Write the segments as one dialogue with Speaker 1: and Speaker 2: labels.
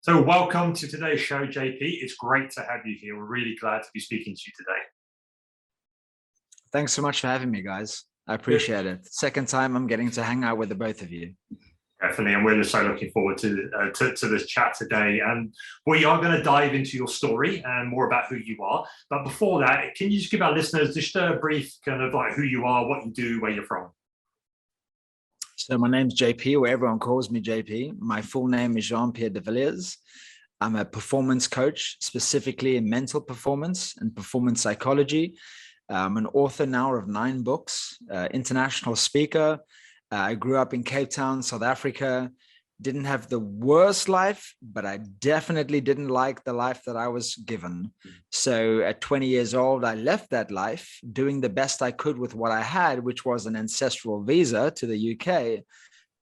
Speaker 1: So welcome to today's show, JP. It's great to have you here. We're really glad to be speaking to you today.
Speaker 2: Thanks so much for having me, guys. I appreciate it. Second time I'm getting to hang out with the both of you.
Speaker 1: Definitely, and we're just so looking forward to this chat today. And we are going to dive into your story and more about who you are. But before that, can you just give our listeners just a brief kind of like who you are, what you do, where you're from?
Speaker 2: So my name's JP, or everyone calls me JP. My full name is Jean-Pierre De Villiers. I'm a performance coach, specifically in mental performance and performance psychology. I'm an author now of 9 books, international speaker. I grew up in Cape Town, South Africa. Didn't have the worst life, but I definitely didn't like the life that I was given. So at 20 years old, I left that life doing the best I could with what I had, which was an ancestral visa to the UK.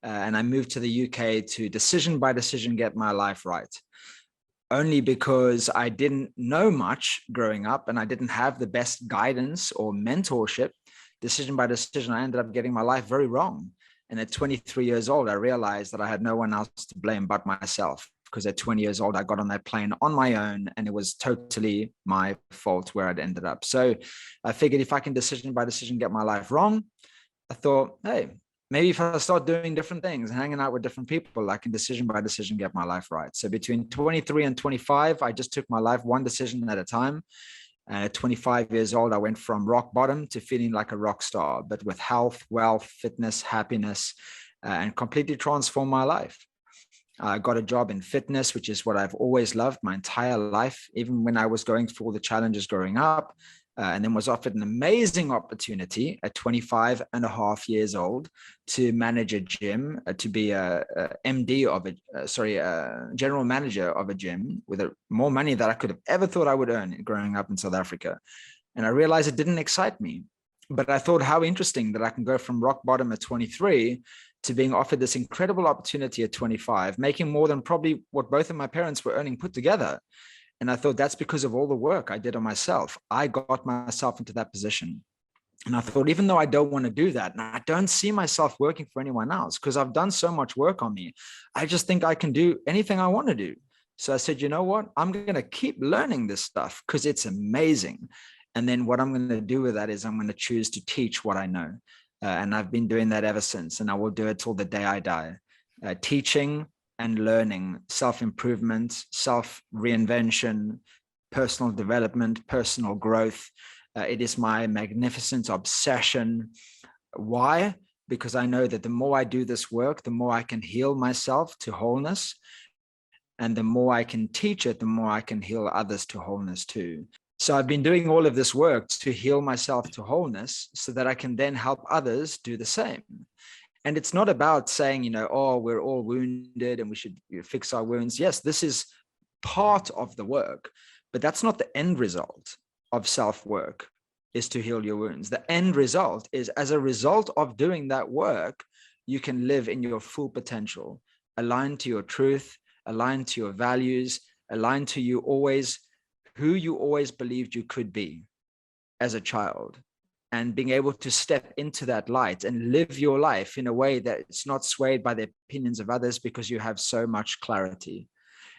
Speaker 2: And I moved to the UK to decision by decision get my life right. Only because I didn't know much growing up and I didn't have the best guidance or mentorship. Decision by decision, I ended up getting my life very wrong. And at 23 years old, I realized that I had no one else to blame but myself. Because at 20 years old, I got on that plane on my own and it was totally my fault where I'd ended up. So I figured if I can decision by decision get my life wrong, I thought, hey, maybe if I start doing different things and hanging out with different people, I can decision by decision get my life right. So between 23 and 25, I just took my life one decision at a time. And at 25 years old, I went from rock bottom to feeling like a rock star, but with health, wealth, fitness, happiness, and completely transformed my life. I got a job in fitness, which is what I've always loved my entire life, even when I was going through all the challenges growing up. And then was offered an amazing opportunity at 25 and a half years old to manage a gym, to be a MD of a general manager of a gym with more money than I could have ever thought I would earn growing up in South Africa. And I realized it didn't excite me, but I thought how interesting that I can go from rock bottom at 23 to being offered this incredible opportunity at 25, making more than probably what both of my parents were earning put together. And I thought that's because of all the work I did on myself. I got myself into that position. And I thought, even though I don't want to do that, and I don't see myself working for anyone else because I've done so much work on me, I just think I can do anything I want to do. So I said, you know what? I'm going to keep learning this stuff because it's amazing. And then what I'm going to do with that is I'm going to choose to teach what I know. And I've been doing that ever since. And I will do it till the day I die. Teaching and learning, self-improvement, self-reinvention, personal development, personal growth. It is my magnificent obsession. Why? Because I know that the more I do this work, the more I can heal myself to wholeness. And the more I can teach it, the more I can heal others to wholeness too. So I've been doing all of this work to heal myself to wholeness so that I can then help others do the same. And it's not about saying, oh, we're all wounded and we should fix our wounds. Yes, this is part of the work, but that's not the end result of self-work, is to heal your wounds. The end result is, as a result of doing that work, you can live in your full potential, aligned to your truth, aligned to your values, aligned to who you always believed you could be as a child. And being able to step into that light and live your life in a way that it's not swayed by the opinions of others because you have so much clarity,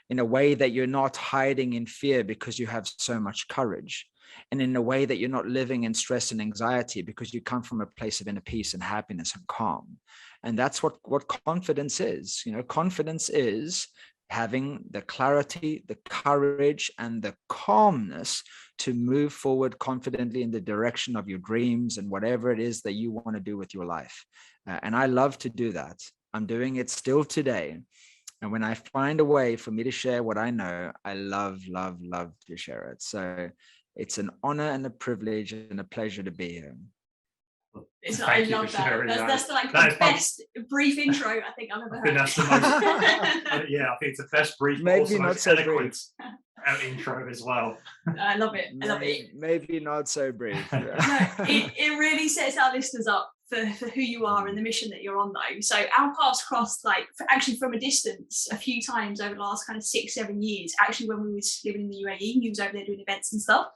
Speaker 2: in a way that you're not hiding in fear because you have so much courage, and in a way that you're not living in stress and anxiety because you come from a place of inner peace and happiness and calm. And that's what confidence is. Confidence is having the clarity, the courage, and the calmness to move forward confidently in the direction of your dreams and whatever it is that you want to do with your life. And I love to do that. I'm doing it still today. And when I find a way for me to share what I know, I love, love, love to share it. So it's an honor and a privilege and a pleasure to be here.
Speaker 3: I love that. That's the best brief intro I think I've ever heard.
Speaker 1: That's the most, yeah, I think it's the best brief,
Speaker 2: maybe
Speaker 1: also
Speaker 2: not
Speaker 1: most
Speaker 2: so
Speaker 1: eloquent intro as well.
Speaker 3: I love it. I love it.
Speaker 2: Maybe not so brief.
Speaker 3: No, it really sets our listeners up for who you are and the mission that you're on, though. So our paths crossed, actually from a distance, a few times over the last kind of 6-7 years. Actually, when we was living in the UAE, he was over there doing events and stuff.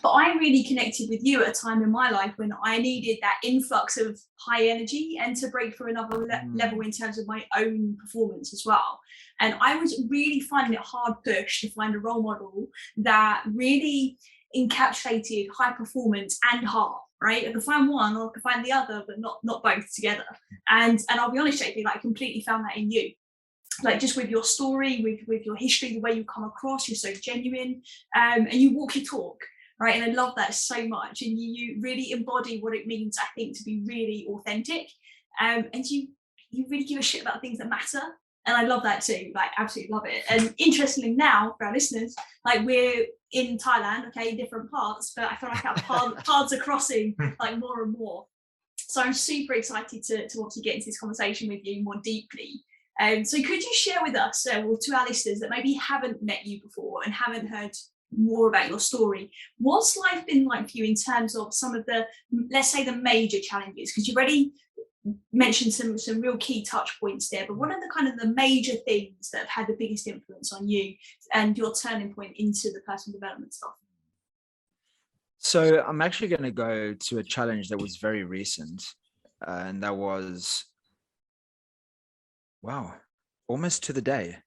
Speaker 3: But I really connected with you at a time in my life when I needed that influx of high energy and to break through another level in terms of my own performance as well. And I was really finding it hard push to find a role model that really encapsulated high performance and heart, right? I could find one or I could find the other, but not both together. And I'll be honest, JP, like I completely found that in you. Like just with your story, with your history, the way you come across, you're so genuine, and you walk your talk, right? And I love that so much. And you really embody what it means, I think, to be really authentic. And you really give a shit about things that matter. And I love that too, like absolutely love it. And interestingly now, for our listeners, like we're in Thailand, okay, different parts, but I feel like our paths are crossing like more and more. So I'm super excited to obviously get into this conversation with you more deeply. So could you share with us, or to our listeners that maybe haven't met you before and haven't heard more about your story, what's life been like for you in terms of some of the, let's say, the major challenges? Because you've already mentioned some real key touch points there, but what are the kind of the major things that have had the biggest influence on you and your turning point into the personal development stuff?
Speaker 2: So I'm actually going to go to a challenge that was very recent, and that was, wow, almost to the day.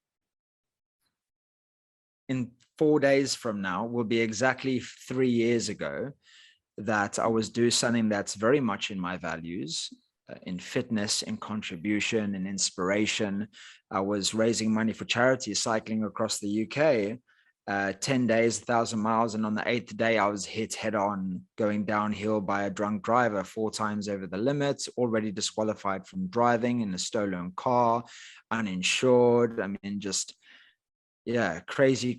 Speaker 2: In 4 days from now will be exactly 3 years ago that I was doing something that's very much in my values, in fitness, in contribution, in inspiration. I was raising money for charity, cycling across the UK, 10 days, 1,000 miles. And on the 8th day, I was hit head on going downhill by a drunk driver 4 times over the limit, already disqualified from driving in a stolen car, uninsured. I mean, just, yeah, crazy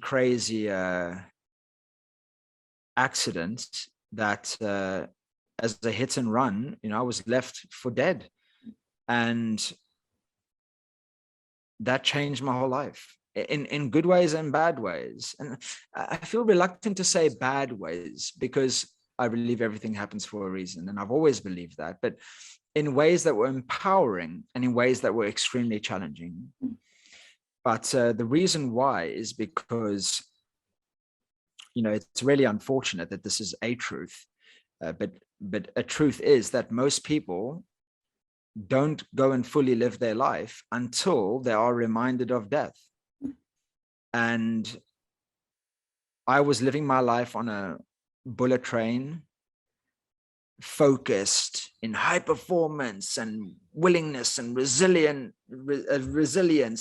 Speaker 2: accident that as a hit and run, I was left for dead. And that changed my whole life in good ways and bad ways. And I feel reluctant to say bad ways because I believe everything happens for a reason. And I've always believed that, but in ways that were empowering and in ways that were extremely challenging. But the reason why is because, it's really unfortunate that this is a truth, but a truth is that most people don't go and fully live their life until they are reminded of death. And I was living my life on a bullet train, focused in high performance and willingness and resilience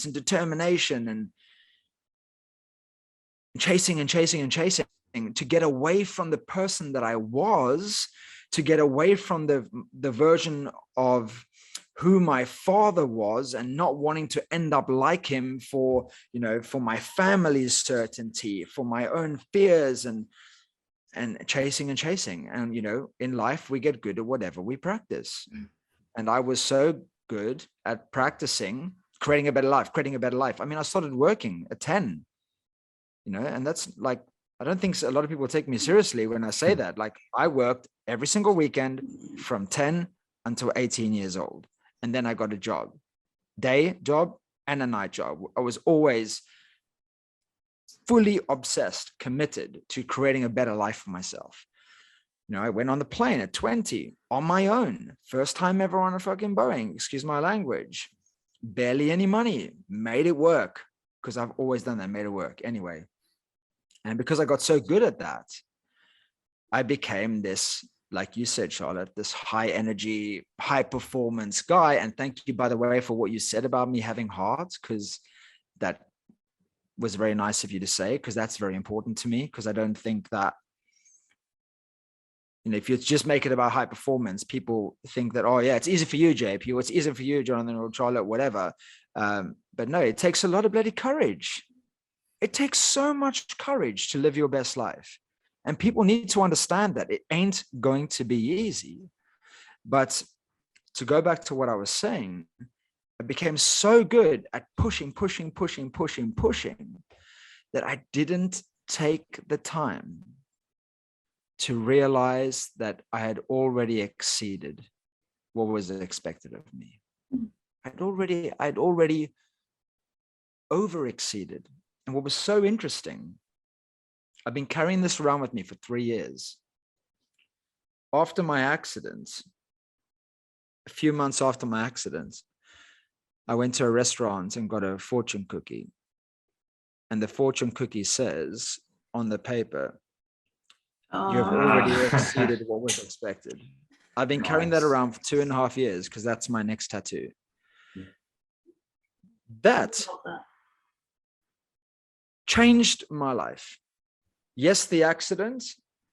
Speaker 2: and determination, and chasing to get away from the person that I was, to get away from the version of who my father was, and not wanting to end up like him for my family's certainty, for my own fears, and chasing. And, in life, we get good at whatever we practice. And I was so good at practicing, creating a better life. I mean, I started working at 10, and that's like, I don't think a lot of people take me seriously when I say that. Like, I worked every single weekend from 10 until 18 years old. And then I got a job, day job and a night job. I was always fully obsessed, committed to creating a better life for myself. I went on the plane at 20 on my own. First time ever on a fucking Boeing, excuse my language. Barely any money, made it work, because I've always done that, made it work anyway. And because I got so good at that, I became this, like you said, Charlotte, this high energy, high performance guy. And thank you, by the way, for what you said about me having heart, because that was very nice of you to say, because that's very important to me, because I don't think that, if you just make it about high performance, people think that, oh yeah, it's easy for you, JP, or it's easy for you, Jonathan, or Charlotte, whatever. But no, it takes a lot of bloody courage. It takes so much courage to live your best life. And people need to understand that it ain't going to be easy. But to go back to what I was saying, I became so good at pushing that I didn't take the time to realize that I had already exceeded what was expected of me. I'd already over-exceeded. And what was so interesting, I've been carrying this around with me for 3 years. After my accident, a few months after my accident, I went to a restaurant and got a fortune cookie. And the fortune cookie says on the paper, you have already exceeded what was expected. I've been carrying that around for 2.5 years because that's my next tattoo. That changed my life. Yes, the accident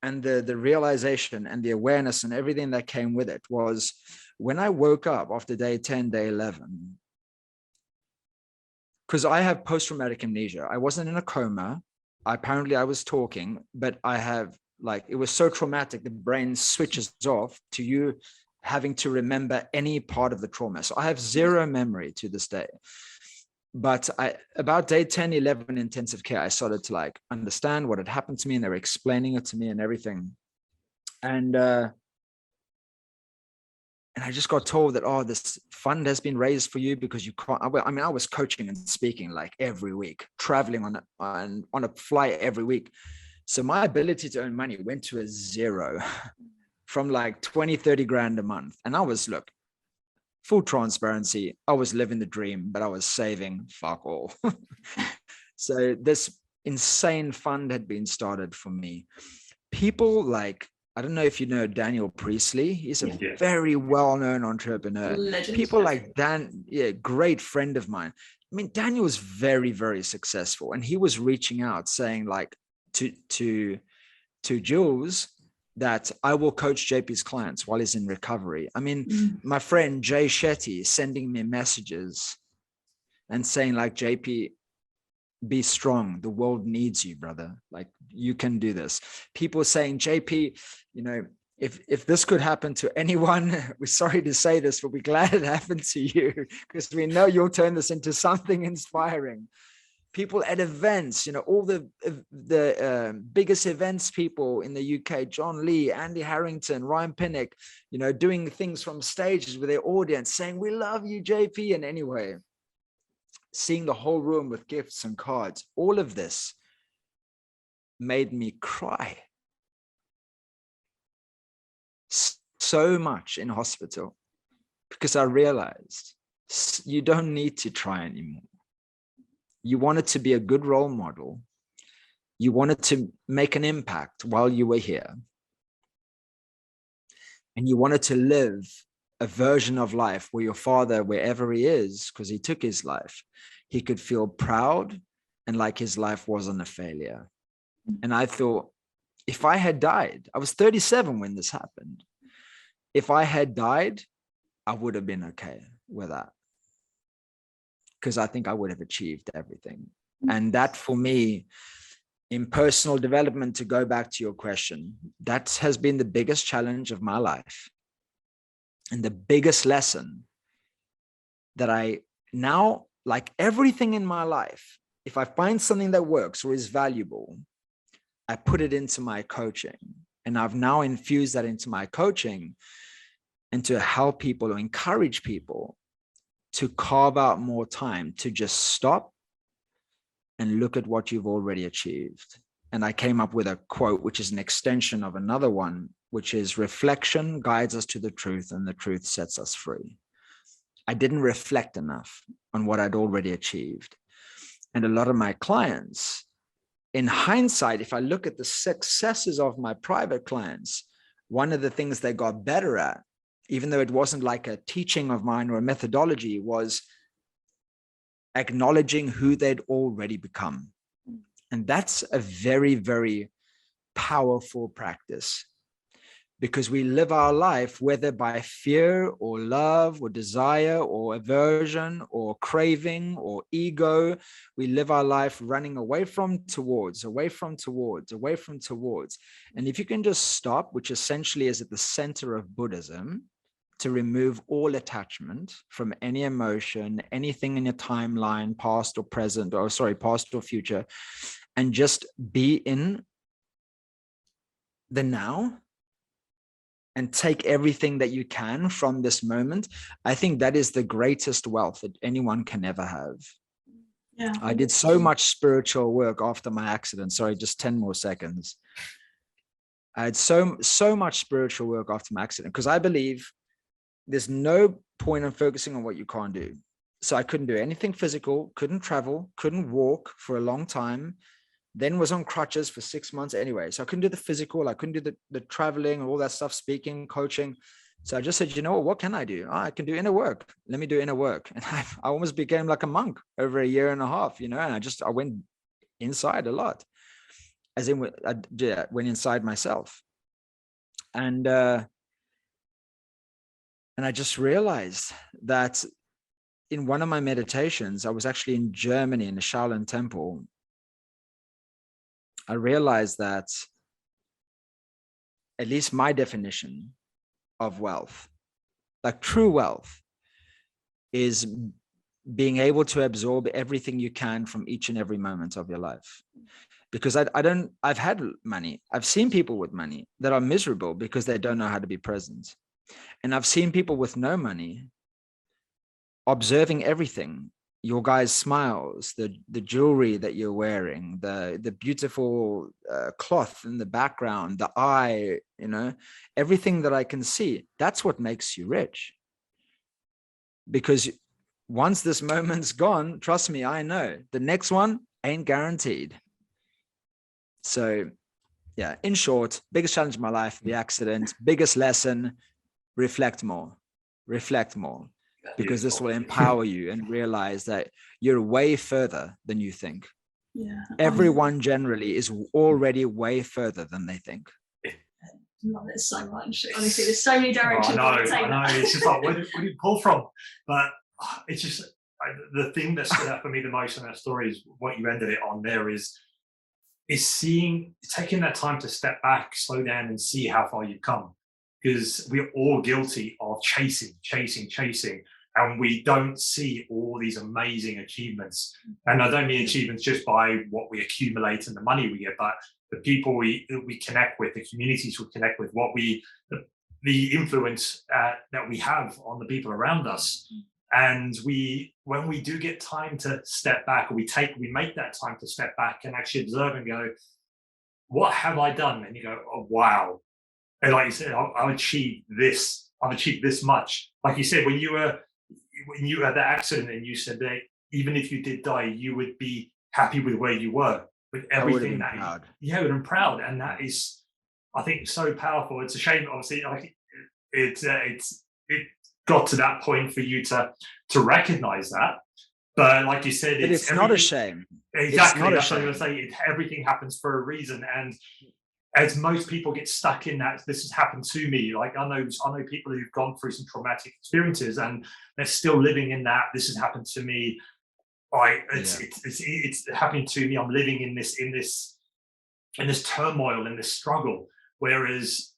Speaker 2: and the realization and the awareness and everything that came with it was when I woke up after day 10, day 11, because I have post-traumatic amnesia. I wasn't in a coma. Apparently I was talking, but I have it was so traumatic, the brain switches off to you having to remember any part of the trauma. So I have zero memory to this day. But about day 10, 11 intensive care, I started to understand what had happened to me, and they were explaining it to me and everything. And I just got told that, oh, this fund has been raised for you because you can't. I mean, I was coaching and speaking every week, traveling on a flight every week. So my ability to earn money went to a zero from 20, 30 grand a month. And I was, full transparency, I was living the dream, but I was saving fuck all. So this insane fund had been started for me. People I don't know if you know Daniel Priestley. He's a very well-known entrepreneur.
Speaker 3: Legend.
Speaker 2: People like Dan, great friend of mine. I mean, Daniel was very, very successful, and he was reaching out saying to Jules that I will coach JP's clients while he's in recovery. I mean, my friend Jay Shetty sending me messages and saying JP, be strong. The world needs you, brother. You can do this. People saying, JP, if this could happen to anyone, we're sorry to say this, but we're glad it happened to you because we know you'll turn this into something inspiring. People at events, all the biggest events people in the UK, John Lee, Andy Harrington, Ryan Pinnock, doing things from stages with their audience saying, we love you, JP. And anyway, seeing the whole room with gifts and cards, all of this made me cry so much in hospital because I realized you don't need to try anymore. You wanted to be a good role model. You wanted to make an impact while you were here. And you wanted to live a version of life where your father, wherever he is, because he took his life, he could feel proud and like his life wasn't a failure. And I thought, if I had died, I was 37 when this happened. If I had died, I would have been okay with that, because I think I would have achieved everything. And that for me, in personal development, to go back to your question, that has been the biggest challenge of my life. And the biggest lesson that I now, like everything in my life, if I find something that works or is valuable, I put it into my coaching. And I've now infused that into my coaching and to help people or encourage people to carve out more time to just stop and look at what you've already achieved. And I came up with a quote, which is an extension of another one, which is reflection guides us to the truth and the truth sets us free. I didn't reflect enough on what I'd already achieved. And a lot of my clients, in hindsight, if I look at the successes of my private clients, one of the things they got better at, even though it wasn't like a teaching of mine or a methodology, was acknowledging who they'd already become. And that's a very, very powerful practice, because we live our life, whether by fear or love or desire or aversion or craving or ego, we live our life running away from towards, away from towards, away from towards. And if you can just stop, which essentially is at the center of Buddhism, to remove all attachment from any emotion, anything in your timeline, past or present, or past or future, and just be in the now and take everything that you can from this moment, I think that is the greatest wealth that anyone can ever have.
Speaker 3: Yeah.
Speaker 2: I did so much spiritual work after my accident. Sorry, just 10 more seconds. I had so much spiritual work after my accident, because I believe there's no point in focusing on what you can't do. So I couldn't do anything physical, couldn't travel, couldn't walk for a long time, then was on crutches for 6 months anyway. So I couldn't do the physical, I couldn't do the traveling, all that stuff, speaking, coaching. So I just said, you know what can I do? I can do inner work. Let me do inner work. And I almost became like a monk over a year and a half, and I went inside a lot, as in I went inside myself. And I just realized that in one of my meditations, I was actually in Germany in the Shaolin Temple. I realized that at least my definition of wealth, like true wealth, is being able to absorb everything you can from each and every moment of your life. Because I've had money. I've seen people with money that are miserable because they don't know how to be present. And I've seen people with no money observing everything, your guys' smiles, the jewelry that you're wearing, the beautiful cloth in the background, the eye, everything that I can see. That's what makes you rich. Because once this moment's gone, trust me, I know the next one ain't guaranteed. So yeah, in short, biggest challenge of my life, the accident, biggest lesson, reflect more, because this will empower you and realize that you're way further than you think.
Speaker 3: Yeah.
Speaker 1: Everyone generally is already way further than they think.
Speaker 3: I love it so much. Honestly, there's so many directions.
Speaker 1: I know. It's just like, where do you pull from? But it's just the thing that stood out for me the most in that story is what you ended it on there is taking that time to step back, slow down, and see how far you've come. Because we're all guilty of chasing, and we don't see all these amazing achievements. And I don't mean achievements just by what we accumulate and the money we get, but the people we connect with, the communities we connect with, the influence that we have on the people around us. And when we do get time to step back, or we make that time to step back and actually observe and go, what have I done? And you go, oh, wow. And like you said, I've achieved this. I've achieved this much. Like you said, when you had that accident and you said that even if you did die, you would be happy with where you were, with everything that
Speaker 2: proud.
Speaker 1: Yeah, I would have been proud. And that is, I think, so powerful. It's a shame, obviously, like it got to that point for you to recognize that. But like you said,
Speaker 2: it's not a shame.
Speaker 1: Exactly. That's what I was going to say. Everything happens for a reason. And as most people get stuck in that, this has happened to me. Like I know people who've gone through some traumatic experiences and they're still living in that. This has happened to me. It's happening to me. I'm living in this turmoil, in this struggle. Whereas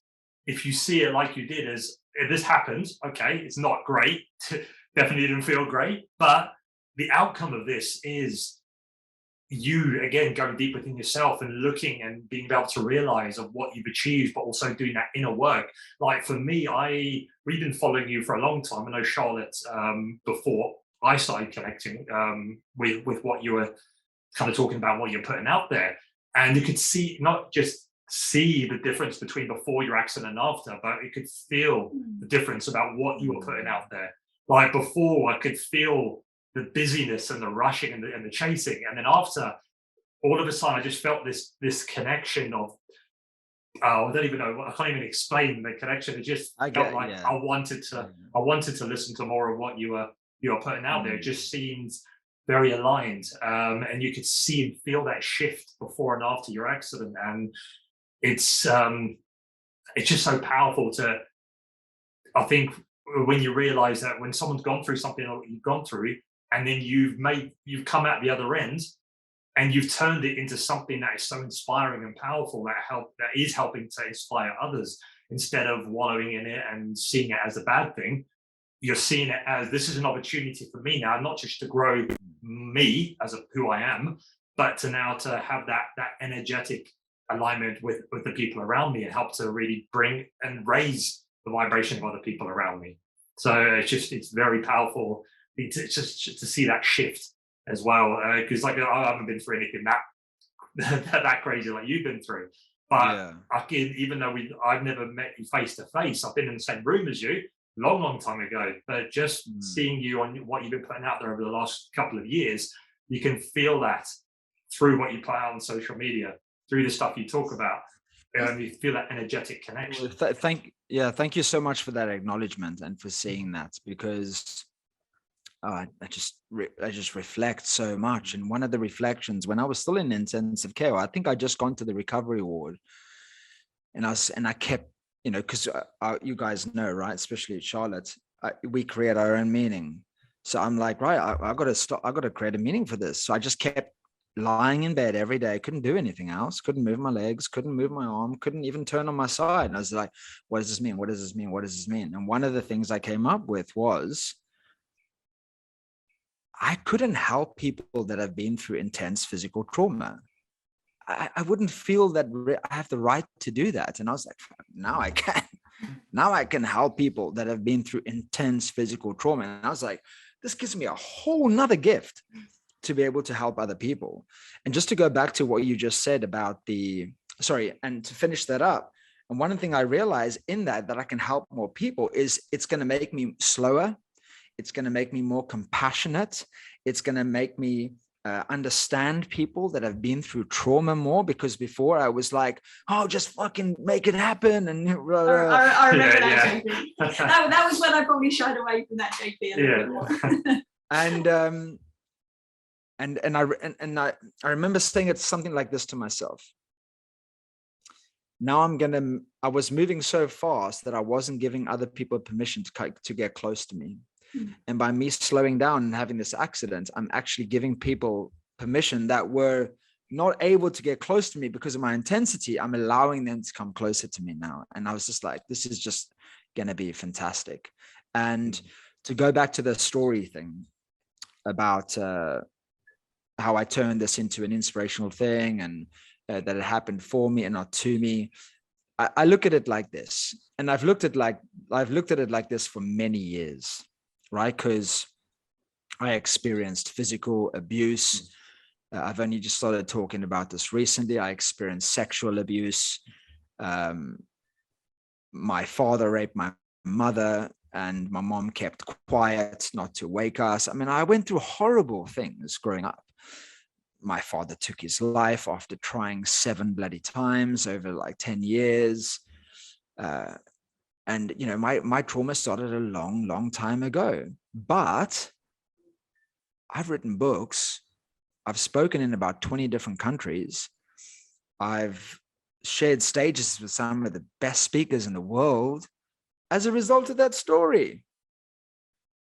Speaker 1: if you see it like you did, as if this happened, okay, it's not great. Definitely didn't feel great, but the outcome of this is you again going deep within yourself and looking and being able to realize of what you've achieved, but also doing that inner work. Like for me, we've been following you for a long time. I know Charlotte before I started connecting with what you were kind of talking about, what you're putting out there, and you could see, not just see the difference between before your accident and after, but you could feel the difference about what you were putting out there. Like before, I could feel the busyness and the rushing and the chasing, and then after, all of a sudden, I just felt this connection of I don't even know, I can't even explain the connection. It just I wanted to listen to more of what you were putting out there. It just seems very aligned, and you could see and feel that shift before and after your accident, and it's just so powerful to, I think, when you realize that when someone's gone through something like you've gone through, and then you've come out the other end and you've turned it into something that is so inspiring and powerful, that is helping to inspire others, instead of wallowing in it and seeing it as a bad thing. You're seeing it as, this is an opportunity for me now, not just to grow me as who I am, but to have that energetic alignment with the people around me and help to really bring and raise the vibration of other people around me. So it's very powerful to see that shift as well, because like I haven't been through anything that crazy like you've been through, but I can, even though I've never met you face to face, I've been in the same room as you, long time ago, but just seeing you on what you've been putting out there over the last couple of years, you can feel that through what you put out on social media, through the stuff you talk about. You feel that energetic connection.
Speaker 2: Thank you so much for that acknowledgement and for seeing that, because I just reflect so much. And one of the reflections, when I was still in intensive care, I think I just gone to the recovery ward, and I kept, because you guys know, right, especially Charlotte, we create our own meaning. So I'm like, right, I got to stop. I got to create a meaning for this. So I just kept lying in bed every day. Couldn't do anything else. Couldn't move my legs. Couldn't move my arm. Couldn't even turn on my side. And I was like, what does this mean? What does this mean? What does this mean? And one of the things I came up with was, I couldn't help people that have been through intense physical trauma. I wouldn't feel that I have the right to do that. And I was like, now I can. Now I can help people that have been through intense physical trauma. And I was like, this gives me a whole nother gift to be able to help other people. And just to go back to what you just said about and to finish that up. And one thing I realized in that I can help more people is it's going to make me slower. It's going to make me more compassionate. It's going to make me understand people that have been through trauma more, because before I was like, oh, just fucking make it happen. And
Speaker 3: I remember that, JP. That was when I probably shied away from that, JP, a little bit more.
Speaker 2: And I remember saying something like this to myself. Now I was moving so fast that I wasn't giving other people permission to get close to me. And by me slowing down and having this accident, I'm actually giving people permission that were not able to get close to me because of my intensity. I'm allowing them to come closer to me now. And I was just like, this is just going to be fantastic. And to go back to the story thing about how I turned this into an inspirational thing, and that it happened for me and not to me. I look at it like this, and I've looked at it like this for many years. Right? Because I experienced physical abuse. I've only just started talking about this recently. I experienced sexual abuse. My father raped my mother, and my mom kept quiet not to wake us. I mean, I went through horrible things growing up. My father took his life after trying 7 bloody times over like 10 years. And, my trauma started a long time ago, but I've written books. I've spoken in about 20 different countries. I've shared stages with some of the best speakers in the world as a result of that story.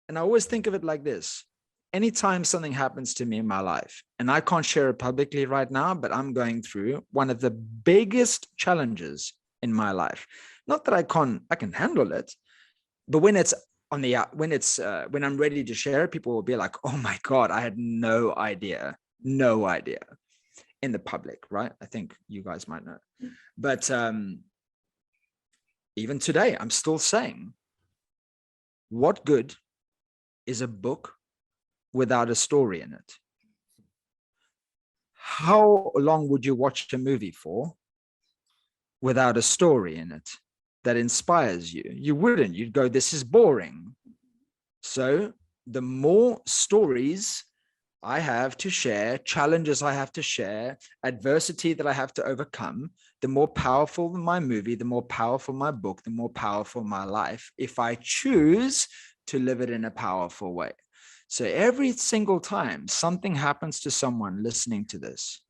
Speaker 2: And I always think of it like this. Anytime something happens to me in my life, and I can't share it publicly right now, but I'm going through one of the biggest challenges in my life. Not that I can handle it, but when when I'm ready to share it, people will be like, oh my God, I had no idea in the public, right? I think you guys might know. But even today, I'm still saying, what good is a book without a story in it? How long would you watch a movie for without a story in it that inspires you? You wouldn't. You'd go, this is boring. So the more stories I have to share, challenges I have to share, adversity that I have to overcome, the more powerful my movie, the more powerful my book, the more powerful my life, if I choose to live it in a powerful way. So every single time something happens to someone listening to this,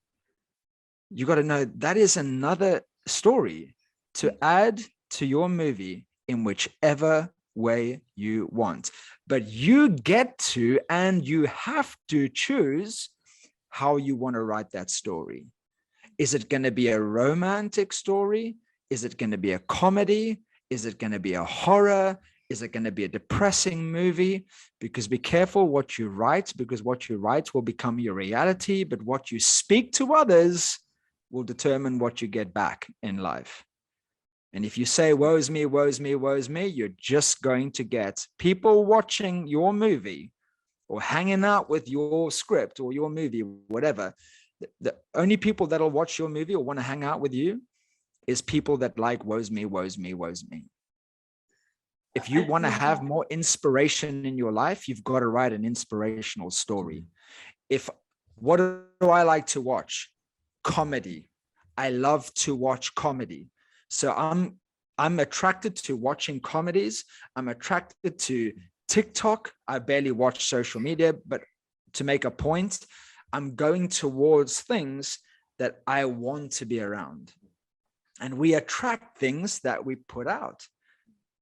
Speaker 2: you got to know that is another story to add to your movie in whichever way you want. But you get to, and you have to choose how you want to write that story. Is it going to be a romantic story? Is it going to be a comedy? Is it going to be a horror? Is it going to be a depressing movie? Because be careful what you write, because what you write will become your reality, but what you speak to others will determine what you get back in life. And if you say, woe's me, woe's me, woe's me, you're just going to get people watching your movie or hanging out with your script or your movie, whatever. The only people that'll watch your movie or want to hang out with you is people that like woe's me, woe's me, woe's me. if you want to have more inspiration in your life, you've got to write an inspirational story. What do I like to watch? Comedy. I love to watch comedy. So I'm attracted to watching comedies. I'm attracted to TikTok. I barely watch social media, but to make a point, I'm going towards things that I want to be around. And we attract things that we put out,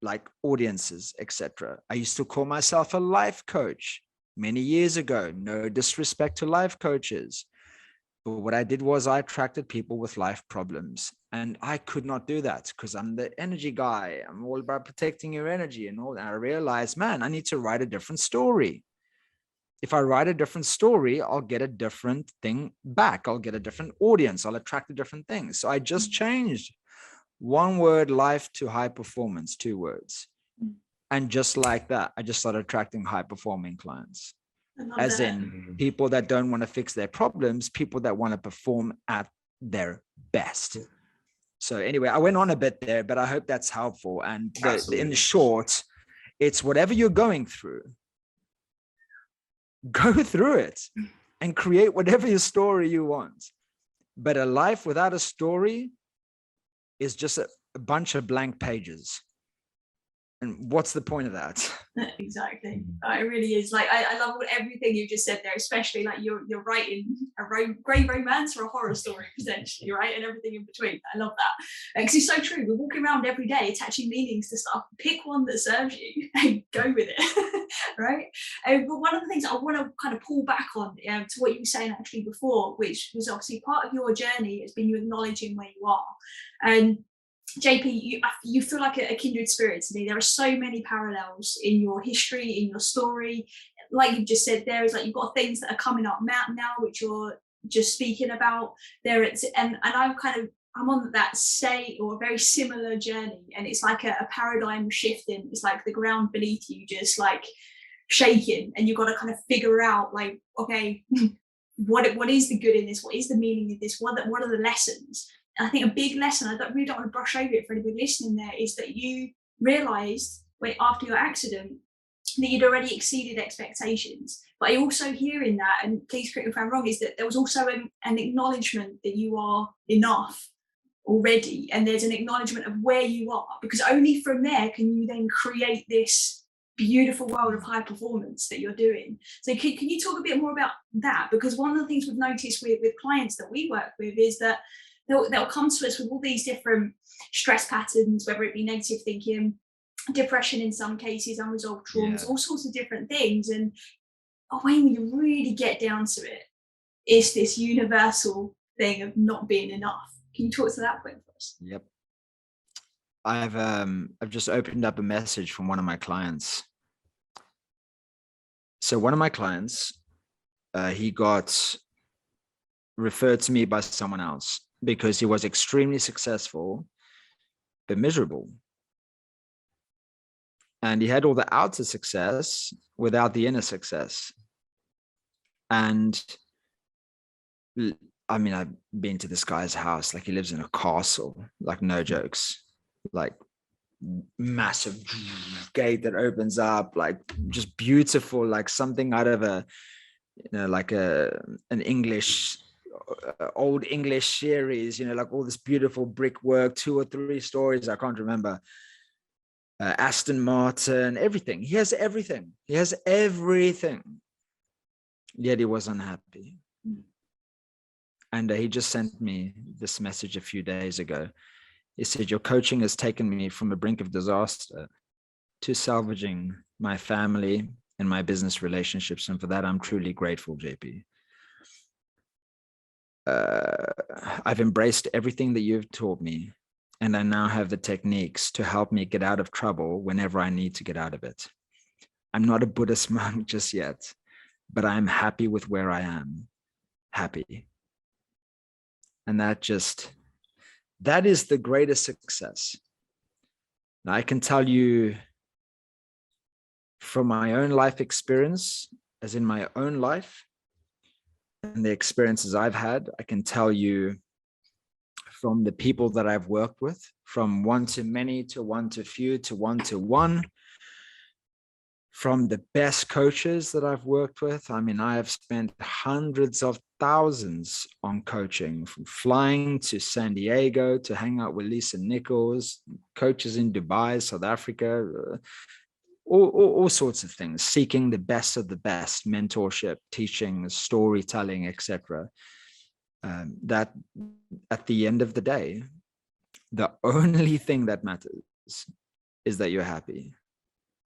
Speaker 2: like audiences, etc. I used to call myself a life coach many years ago. No disrespect to life coaches. But what I did was I attracted people with life problems. And I could not do that because I'm the energy guy. I'm all about protecting your energy and all. And I realized, man, I need to write a different story. If I write a different story, I'll get a different thing back. I'll get a different audience. I'll attract a different thing. So I just changed one word, life, to high performance, 2 words. And just like that, I just started attracting high performing clients. As in people that don't want to fix their problems, people that want to perform at their best. So anyway, I went on a bit there, but I hope that's helpful. And in short, it's whatever you're going through, go through it and create whatever your story you want. But a life without a story is just a bunch of blank pages. And what's the point of that?
Speaker 3: Exactly. It really is. Like, I love everything you just said there, especially like you're writing a great romance or a horror story, potentially, right? And everything in between. I love that. Because it's so true. We're walking around every day attaching meanings to stuff. Pick one that serves you and go with it, right? But one of the things I want to kind of pull back on to what you were saying actually before, which was obviously part of your journey, has been you acknowledging where you are. And JP, you feel like a kindred spirit to me. There are so many parallels in your history, in your story. Like you just said, there is like you've got things that are coming up now, which you're just speaking about. And I'm on that or a very similar journey, and it's like a paradigm shifting. It's like the ground beneath you just like shaking, and you've got to kind of figure out like, okay, what is the good in this? What is the meaning of this? What are the lessons? And I think a big lesson, I really don't want to brush over it for anybody listening there, is that you realised after your accident that you'd already exceeded expectations. But I also hear in that, and please correct me if I'm wrong, is that there was also an acknowledgement that you are enough already. And there's an acknowledgement of where you are, because only from there can you then create this beautiful world of high performance that you're doing. So can you talk a bit more about that? Because one of the things we've noticed with clients that we work with is that they'll come to us with all these different stress patterns, whether it be negative thinking, depression in some cases, unresolved traumas, all sorts of different things. And when you really get down to it, it's this universal thing of not being enough. Can you talk to that point for us?
Speaker 2: Yep. I've just opened up a message from one of my clients. So one of my clients, he got referred to me by someone else because he was extremely successful, but miserable. And he had all the outer success without the inner success. And I mean, I've been to this guy's house, like he lives in a castle, like no jokes, like massive gate that opens up, like just beautiful, like something out of like an English, old English series, like all this beautiful brickwork, 2 or 3 stories, I can't remember. Aston Martin, everything. He has everything. Yet he was unhappy. And he just sent me this message a few days ago. He said, your coaching has taken me from the brink of disaster to salvaging my family and my business relationships. And for that, I'm truly grateful, JP. I've embraced everything that you've taught me, and I now have the techniques to help me get out of trouble whenever I need to get out of it. I'm not a Buddhist monk just yet, but I'm happy with where I am. Happy. And that is the greatest success. Now, I can tell you from my own life experience, as in my own life, and the experiences I've had, I can tell you from the people that I've worked with, from one to many to one to few to one to one, from the best coaches that I've worked with. I mean, I have spent hundreds of thousands on coaching, from flying to San Diego to hang out with Lisa Nichols, coaches in Dubai, South Africa, all sorts of things, seeking the best of the best, mentorship, teaching, storytelling, etc. That at the end of the day, the only thing that matters is that you're happy.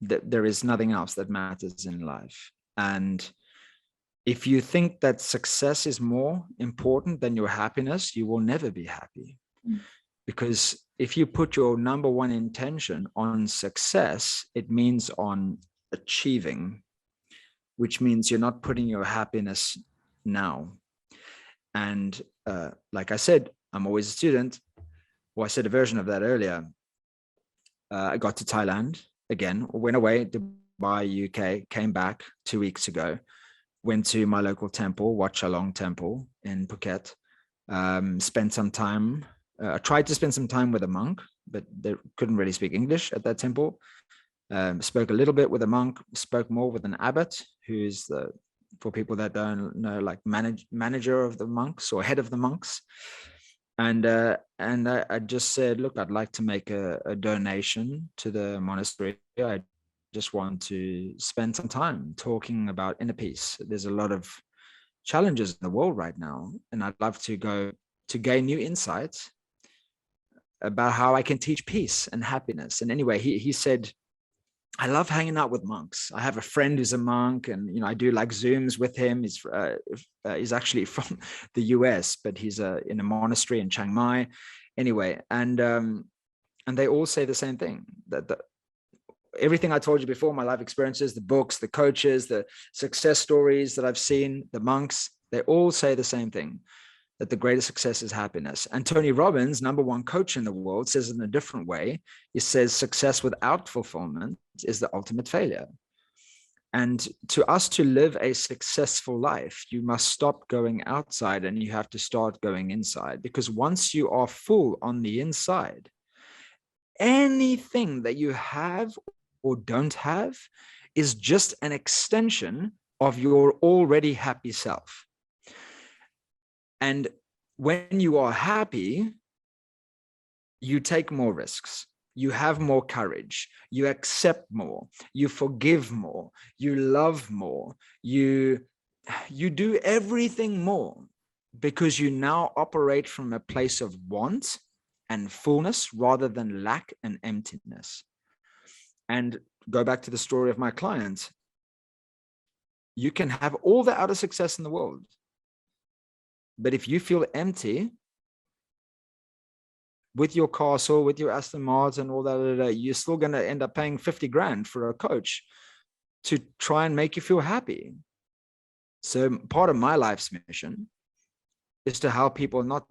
Speaker 2: There is nothing else that matters in life. And if you think that success is more important than your happiness, you will never be happy. Because if you put your number one intention on success, it means on achieving, which means you're not putting your happiness now. And like I said, I'm always a student. Well, I said a version of that earlier. I got to Thailand again, went away, Dubai, UK, came back 2 weeks ago, went to my local temple, Wat Chalong Temple in Phuket, spent some time. I tried to spend some time with a monk, but they couldn't really speak English at that temple. Spoke a little bit with a monk, spoke more with an abbot, who's the, for people that don't know, like manager of the monks or head of the monks. And I just said, look, I'd like to make a donation to the monastery. I just want to spend some time talking about inner peace. There's a lot of challenges in the world right now, and I'd love to go to gain new insights about how I can teach peace and happiness. And anyway, he said, I love hanging out with monks. I have a friend who's a monk, and I do like Zooms with him. He's actually from the US, but he's in a monastery in Chiang Mai. Anyway, and they all say the same thing, that everything I told you before, my life experiences, the books, the coaches, the success stories that I've seen, the monks, they all say the same thing, that the greatest success is happiness. And Tony Robbins, number one coach in the world, says it in a different way. He says success without fulfillment is the ultimate failure. And to us to live a successful life, you must stop going outside and you have to start going inside. Because once you are full on the inside, anything that you have or don't have is just an extension of your already happy self. And when you are happy, you take more risks, you have more courage, you accept more, you forgive more, you love more, you do everything more, because you now operate from a place of want and fullness rather than lack and emptiness. And go back to the story of my client. You can have all the outer success in the world, but if you feel empty with your castle, with your Aston Martin, all that, you're still going to end up paying 50 grand for a coach to try and make you feel happy. So part of my life's mission is to help people not,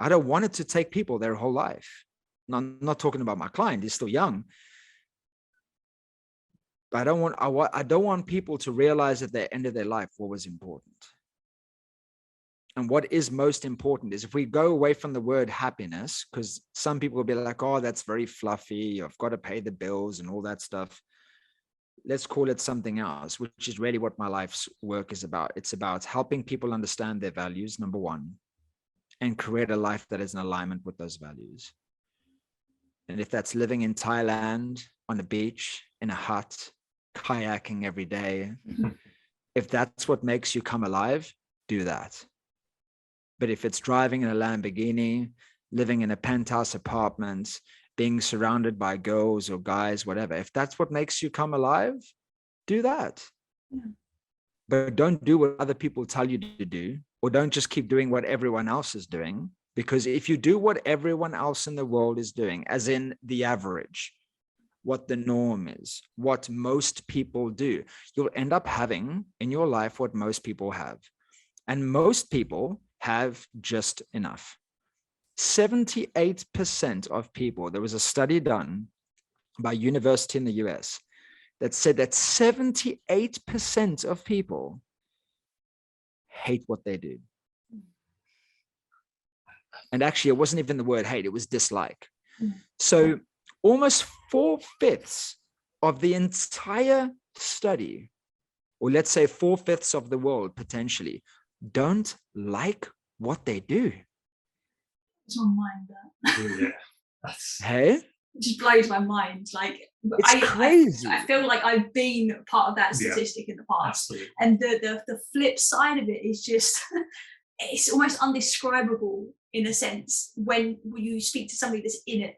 Speaker 2: I don't want it to take people their whole life. I'm not talking about my client, he's still young. But I don't want people to realize at the end of their life what was important. And what is most important is if we go away from the word happiness, because some people will be like, oh, that's very fluffy, I've got to pay the bills and all that stuff. Let's call it something else, which is really what my life's work is about. It's about helping people understand their values, number one, and create a life that is in alignment with those values. And if that's living in Thailand, on a beach, in a hut, kayaking every day, if that's what makes you come alive, do that. But if it's driving in a Lamborghini, living in a penthouse apartment, being surrounded by girls or guys, whatever, if that's what makes you come alive, do that. Yeah. But don't do what other people tell you to do, or don't just keep doing what everyone else is doing. Because if you do what everyone else in the world is doing, as in the average, what the norm is, what most people do, you'll end up having in your life what most people have. And most people have just enough. 78% of people, there was a study done by a university in the US that said that 78% of people hate what they do. And actually, it wasn't even the word hate, it was dislike. So almost 4/5 of the entire study, or let's say 4/5 of the world potentially, don't like what they do.
Speaker 3: It's my mind that.
Speaker 1: Yeah. That's...
Speaker 2: Hey?
Speaker 3: It just blows my mind. Like,
Speaker 2: It's crazy.
Speaker 3: I feel like I've been part of that statistic in the past.
Speaker 1: Absolutely.
Speaker 3: And the flip side of it is just, it's almost undescribable in a sense when you speak to somebody that's in it.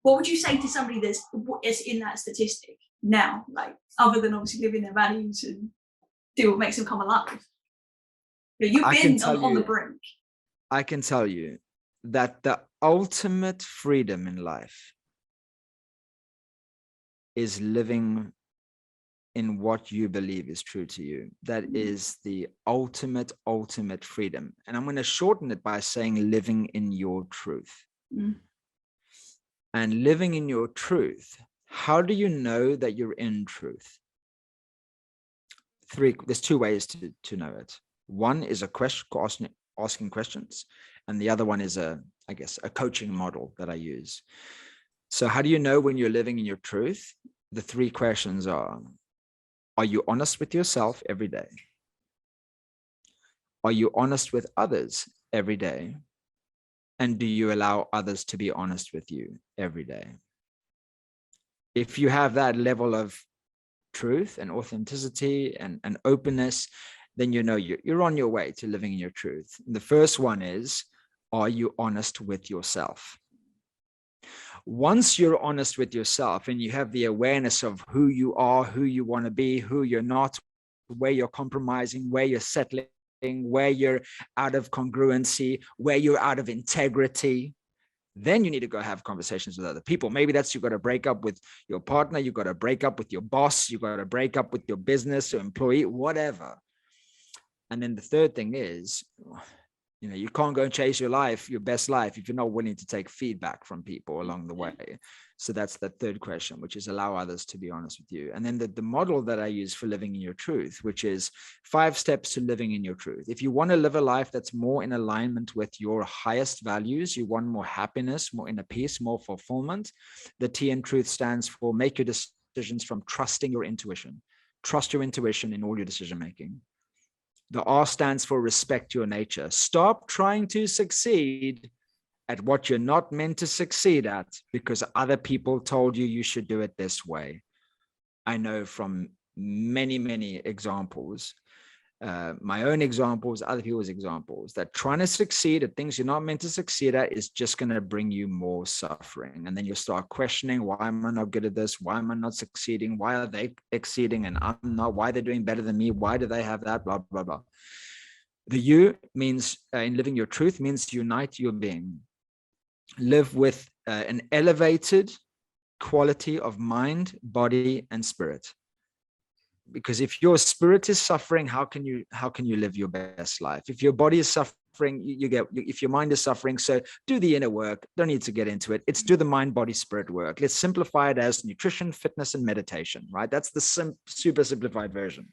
Speaker 3: What would you say to somebody that's in that statistic now, like, other than obviously living their values and do what makes them come alive? You've been on the brink.
Speaker 2: I can tell you that the ultimate freedom in life is living in what you believe is true to you. That is the ultimate freedom. And I'm going to shorten it by saying living in your truth. And living in your truth, how do you know that you're in truth? There's two ways to know it. One is a question, asking questions, and the other one is a coaching model that I use. So how do you know when you're living in your truth? The three questions are you honest with yourself every day? Are you honest with others every day? And do you allow others to be honest with you every day? If you have that level of truth and authenticity and openness, then you know you're on your way to living in your truth. And the first one is, are you honest with yourself? Once you're honest with yourself and you have the awareness of who you are, who you want to be, who you're not, where you're compromising, where you're settling, where you're out of congruency, where you're out of integrity, then you need to go have conversations with other people. Maybe that's, you got to break up with your partner, you got to break up with your boss, you got to break up with your business or employee, whatever. And then the third thing is, you can't go and chase your best life, if you're not willing to take feedback from people along the way. So that's the third question, which is allow others to be honest with you. And then the model that I use for living in your truth, which is 5 steps to living in your truth. If you want to live a life that's more in alignment with your highest values, you want more happiness, more inner peace, more fulfillment, the T in truth stands for make your decisions from trusting your intuition. Trust your intuition in all your decision making. The R stands for respect your nature. Stop trying to succeed at what you're not meant to succeed at because other people told you should do it this way. I know from many, many examples, my own examples, other people's examples, that trying to succeed at things you're not meant to succeed at is just going to bring you more suffering. And then you start questioning, why am I not good at this? Why am I not succeeding? Why are they exceeding and I'm not? Why are they doing better than me? Why do they have that? Blah, blah, blah. The U means in living your truth means unite your being. Live with an elevated quality of mind, body, and spirit. Because if your spirit is suffering, how can you live your best life? If your body is suffering, if your mind is suffering, so do the inner work. Don't need to get into it. It's do the mind, body, spirit work. Let's simplify it as nutrition, fitness, and meditation, right? That's the super simplified version.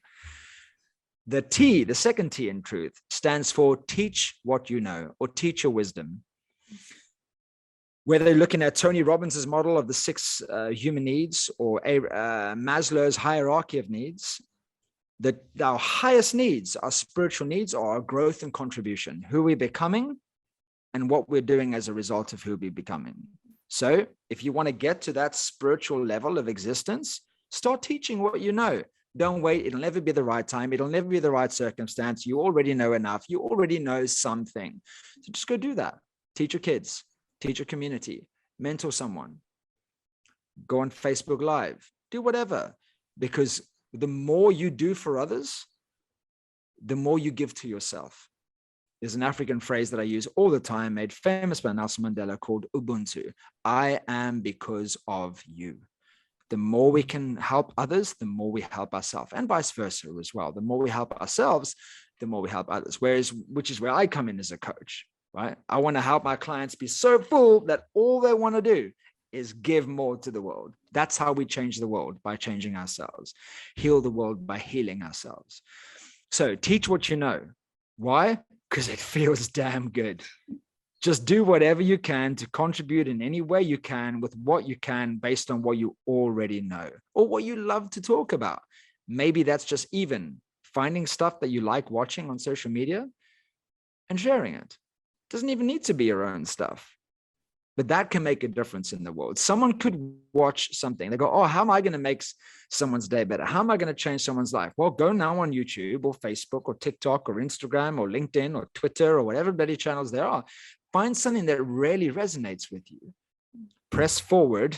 Speaker 2: The T, the second T in truth, stands for teach what you know, or teach your wisdom. Whether you're looking at Tony Robbins' model of the 6 human needs or Maslow's hierarchy of needs, our highest needs, our spiritual needs, are our growth and contribution, who we're becoming and what we're doing as a result of who we're becoming. So if you want to get to that spiritual level of existence, start teaching what you know. Don't wait. It'll never be the right time. It'll never be the right circumstance. You already know enough. You already know something. So just go do that. Teach your kids. Teach your community, mentor someone, go on Facebook Live, do whatever, because the more you do for others, the more you give to yourself. There's an African phrase that I use all the time, made famous by Nelson Mandela, called Ubuntu. I am because of you. The more we can help others, the more we help ourselves, and vice versa as well. The more we help ourselves, the more we help others. Which is where I come in as a coach. Right? I want to help my clients be so full that all they want to do is give more to the world. That's how we change the world, by changing ourselves. Heal the world by healing ourselves. So teach what you know. Why? Because it feels damn good. Just do whatever you can to contribute in any way you can with what you can based on what you already know or what you love to talk about. Maybe that's just even finding stuff that you like watching on social media and sharing it. Doesn't even need to be your own stuff, but that can make a difference in the world. Someone could watch something. They go, oh, how am I going to make someone's day better? How am I going to change someone's life? Well, go now on YouTube or Facebook or TikTok or Instagram or LinkedIn or Twitter or whatever bloody channels there are. Find something that really resonates with you. Press forward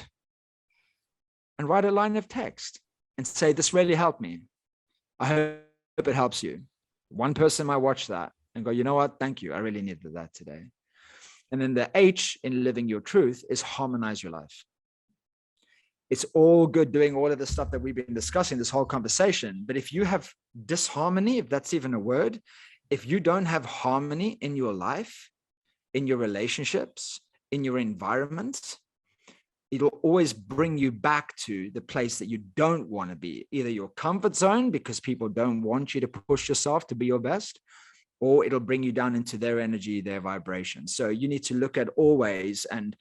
Speaker 2: and write a line of text and say, this really helped me. I hope it helps you. One person might watch that and go, you know what? Thank you. I really needed that today. And then the H in living your truth is harmonize your life. It's all good doing all of the stuff that we've been discussing this whole conversation. But if you have disharmony, if that's even a word, if you don't have harmony in your life, in your relationships, in your environment, it'll always bring you back to the place that you don't want to be, either your comfort zone because people don't want you to push yourself to be your best, or it'll bring you down into their energy, their vibration. So you need to look at always and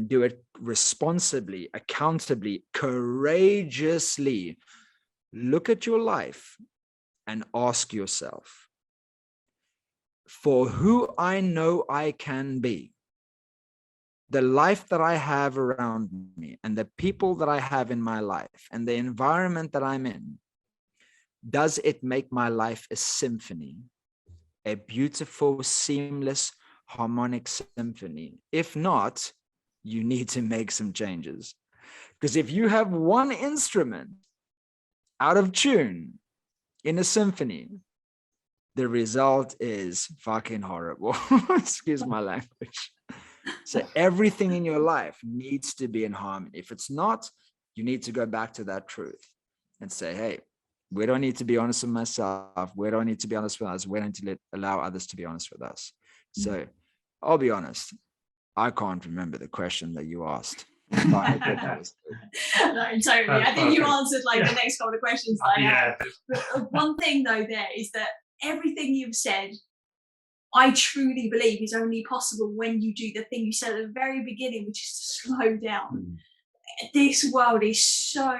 Speaker 2: do it responsibly, accountably, courageously. Look at your life and ask yourself, for who I know I can be, the life that I have around me and the people that I have in my life and the environment that I'm in, does it make my life a symphony, a beautiful, seamless, harmonic symphony? If not, you need to make some changes. Because if you have one instrument out of tune in a symphony, the result is fucking horrible. Excuse my language. So everything in your life needs to be in harmony. If it's not, you need to go back to that truth and say, hey, we don't need to be honest with myself. We don't need to be honest with us. We don't need to allow others to be honest with us. So I'll be honest. I can't remember the question that you asked.
Speaker 3: No, totally. I think you answered like the next couple of questions that I have. But one thing though there is that everything you've said, I truly believe is only possible when you do the thing you said at the very beginning, which is to slow down. This world is so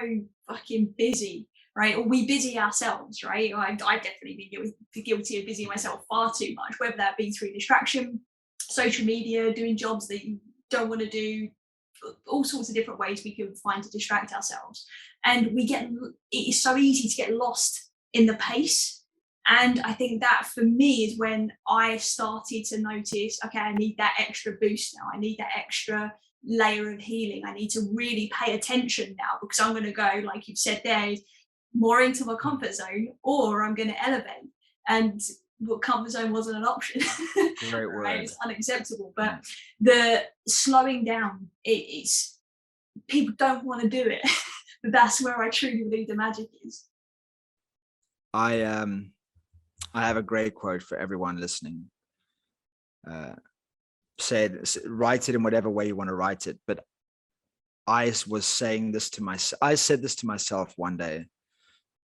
Speaker 3: fucking busy, right? Or we busy ourselves, right? I've definitely been guilty of busying myself far too much, whether that be through distraction, social media, doing jobs that you don't want to do, all sorts of different ways we can find to distract ourselves. And it is so easy to get lost in the pace. And I think that for me is when I started to notice, okay, I need that extra boost now. I need that extra layer of healing. I need to really pay attention now because I'm going to go, like you've said there, more into my comfort zone, or I'm going to elevate. And comfort zone wasn't an option.
Speaker 2: Great word.
Speaker 3: Right? It's unacceptable. But the slowing down, it's people don't want to do it. But that's where I truly believe the magic is.
Speaker 2: I have a great quote for everyone listening. Write it in whatever way you want to write it. But I was saying this to myself. I said this to myself one day.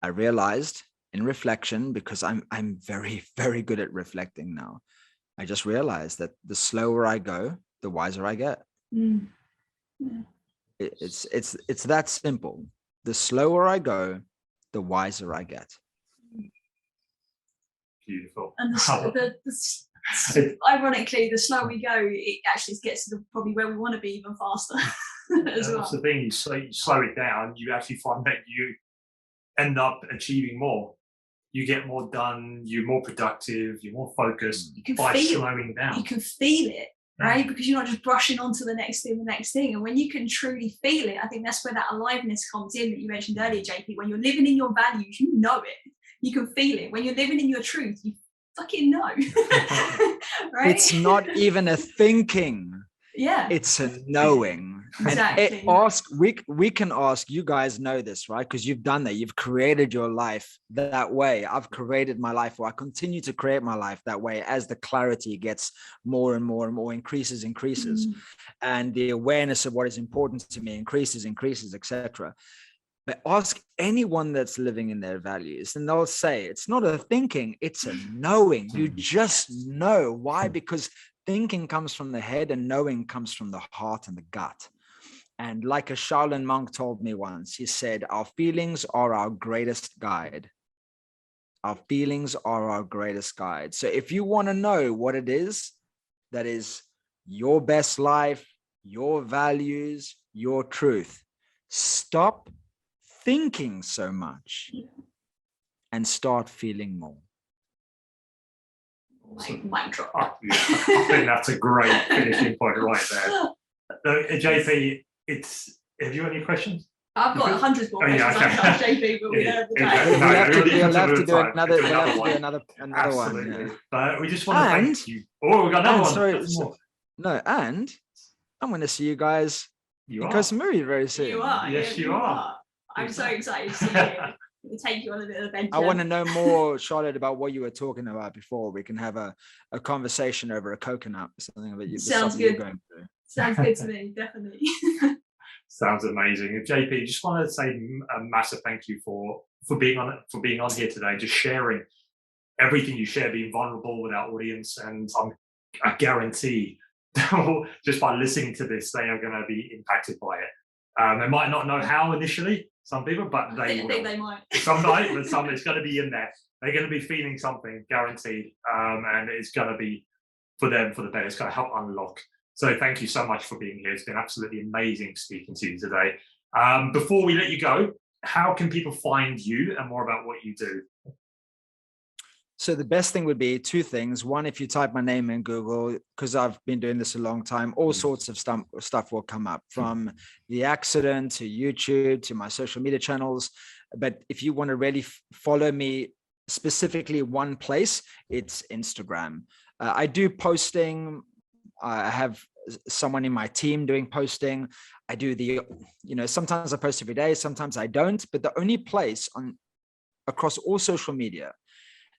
Speaker 2: I realized in reflection, because I'm very, very good at reflecting now. I just realized that the slower I go, the wiser I get. Yeah. It's that simple. The slower I go, the wiser I get.
Speaker 1: Beautiful.
Speaker 3: And ironically, the slower we go, it actually gets to probably where we want to be even faster.
Speaker 1: That's the thing. You slow it down, you actually find that you end up achieving more. You get more done. You're more productive. You're more focused by slowing down.
Speaker 3: You can feel it, right? Because you're not just brushing on to the next thing. And when you can truly feel it, I think that's where that aliveness comes in that you mentioned earlier, JP. When you're living in your values, you know it. You can feel it. When you're living in your truth, you fucking know. Right?
Speaker 2: It's not even a thinking.
Speaker 3: Yeah.
Speaker 2: It's a knowing.
Speaker 3: Exactly.
Speaker 2: And we can ask, you guys know this, right? Because you've done that. You've created your life that way. I've created my life, or I continue to create my life that way as the clarity gets more and more and more, increases. And the awareness of what is important to me increases, etc. But ask anyone that's living in their values, and they'll say it's not a thinking, it's a knowing. You just know. Why? Because thinking comes from the head and knowing comes from the heart and the gut. And like a Shaolin monk told me once, he said, our feelings are our greatest guide. Our feelings are our greatest guide. So if you want to know what it is that is your best life, your values, your truth, stop thinking so much and start feeling more.
Speaker 3: Mic drop.
Speaker 1: I think that's a great finishing point right there. JP, have you any questions?
Speaker 3: I've got hundreds more questions I can ask JP, but we don't have the time.
Speaker 2: We'll have to do another
Speaker 1: Absolutely.
Speaker 2: one.
Speaker 1: But we just want to thank you. Oh, we got another one.
Speaker 2: No, and I'm going to see you guys in Koh Samui very soon.
Speaker 3: You are.
Speaker 1: Yes, you are.
Speaker 3: I'm so excited to see you. We'll take you on a bit of adventure.
Speaker 2: I want to know more, Charlotte, about what you were talking about before. We can have a conversation over a coconut or something that
Speaker 3: Sounds good. Going through. Sounds good to me, definitely.
Speaker 1: Sounds amazing. JP, just want to say a massive thank you for being on here today, just sharing everything you share, being vulnerable with our audience, and I guarantee just by listening to this, they are going to be impacted by it. They might not know how initially, some people, but they will.
Speaker 3: They might.
Speaker 1: Some might, but some it's going to be in there. They're going to be feeling something, guaranteed, and it's going to be for them for the better. It's going to help unlock. So thank you so much for being here. It's been absolutely amazing speaking to you today. Before we let you go, how can people find you and more about what you do?
Speaker 2: So the best thing would be two things. One, if you type my name in Google, because I've been doing this a long time, all sorts of stuff will come up, from the accident to YouTube to my social media channels. But if you want to really follow me specifically one place, it's Instagram. I do posting. I have someone in my team doing posting. I do sometimes I post every day, sometimes I don't. But the only place across all social media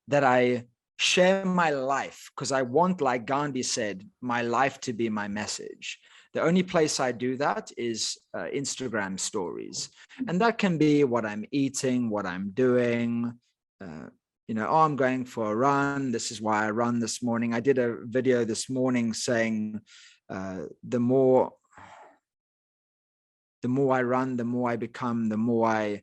Speaker 2: that I share my life, because I want, like Gandhi said, my life to be my message. The only place I do that is Instagram stories. And that can be what I'm eating, what I'm doing, I'm going for a run. This is why I run this morning. I did a video this morning saying the more I run, the more I become, the more I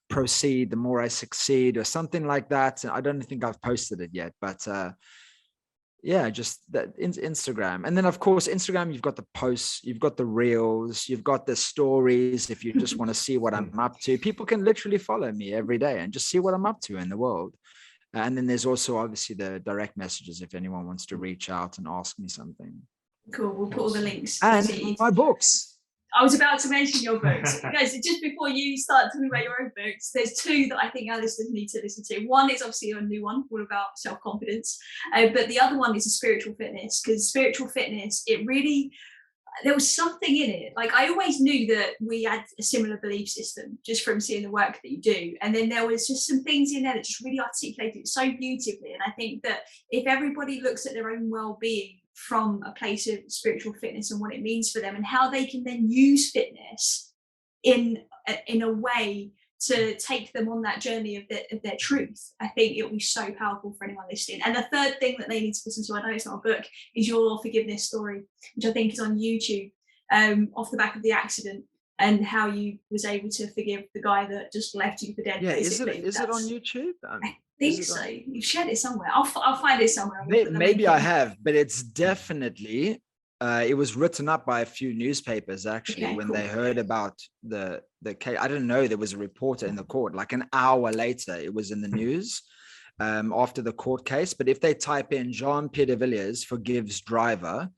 Speaker 2: proceed, the more I succeed, or something like that. I don't think I've posted it yet, but just that Instagram. And then of course Instagram, you've got the posts, you've got the reels, you've got the stories. If you just want to see what I'm up to, people can literally follow me every day and just see what I'm up to in the world. And then there's also obviously the direct messages if anyone wants to reach out and ask me something.
Speaker 3: Cool, we'll put all the links.
Speaker 2: And my books.
Speaker 3: I was about to mention your books. Guys, just before you start talking about your own books, there's two that I think our listeners need to listen to. One is obviously a new one, all about self-confidence. But the other one is a spiritual fitness, because spiritual fitness, there was something in it. Like, I always knew that we had a similar belief system just from seeing the work that you do. And then there was just some things in there that just really articulated it so beautifully. And I think that if everybody looks at their own well-being from a place of spiritual fitness and what it means for them, and how they can then use fitness in a way to take them on that journey of their truth, I think it will be so powerful for anyone listening. And the third thing that they need to listen to, I know it's not a book, is your forgiveness story, which I think is on YouTube, off the back of the accident, and how you was able to forgive the guy that just left you for dead.
Speaker 2: Yeah, is it on YouTube?
Speaker 3: I think so. You've shared it somewhere. I'll find it somewhere.
Speaker 2: Maybe I have, but it's definitely it was written up by a few newspapers actually when they heard about the case. I didn't know there was a reporter in the court. Like an hour later, it was in the news after the court case. But if they type in Jean-Pierre De Villiers forgives driver,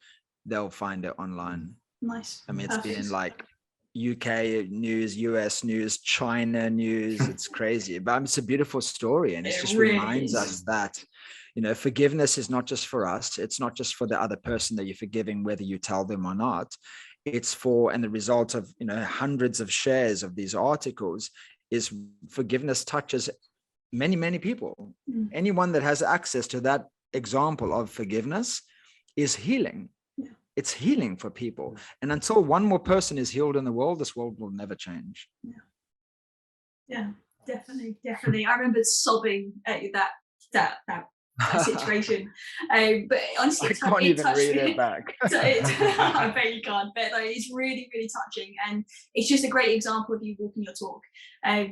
Speaker 2: they'll find it online.
Speaker 3: Nice.
Speaker 2: I mean, it's been like UK news, US news, China news. It's crazy, but it's a beautiful story, and it just really reminds us that forgiveness is not just for us. It's not just for the other person that you're forgiving, whether you tell them or not. It's for, and the result of hundreds of shares of these articles is forgiveness touches many people. Anyone that has access to that example of forgiveness is healing. It's healing for people. And until one more person is healed in the world, this world will never change. Yeah,
Speaker 3: definitely. I remember sobbing at that situation. But honestly,
Speaker 2: I can't even read it back.
Speaker 3: I bet you can't. But like, it's really, really touching, and it's just a great example of you walking your talk.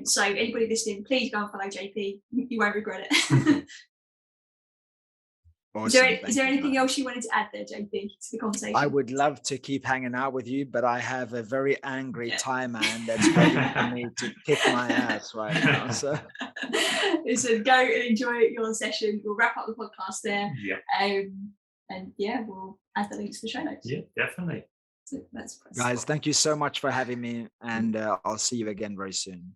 Speaker 3: So anybody listening, please go and follow JP. You won't regret it.
Speaker 2: Awesome.
Speaker 3: Is there anything else you wanted to add there, JP, to the conversation?
Speaker 2: I would love to keep hanging out with you, but I have a very angry Thai man that's waiting for me to kick my ass right now. So
Speaker 3: listen, go and enjoy your session. We'll wrap up the podcast there.
Speaker 1: Yeah.
Speaker 3: And yeah, we'll add the links to the show notes.
Speaker 1: Yeah, definitely.
Speaker 3: So that's
Speaker 2: guys, thank you so much for having me, and I'll see you again very soon.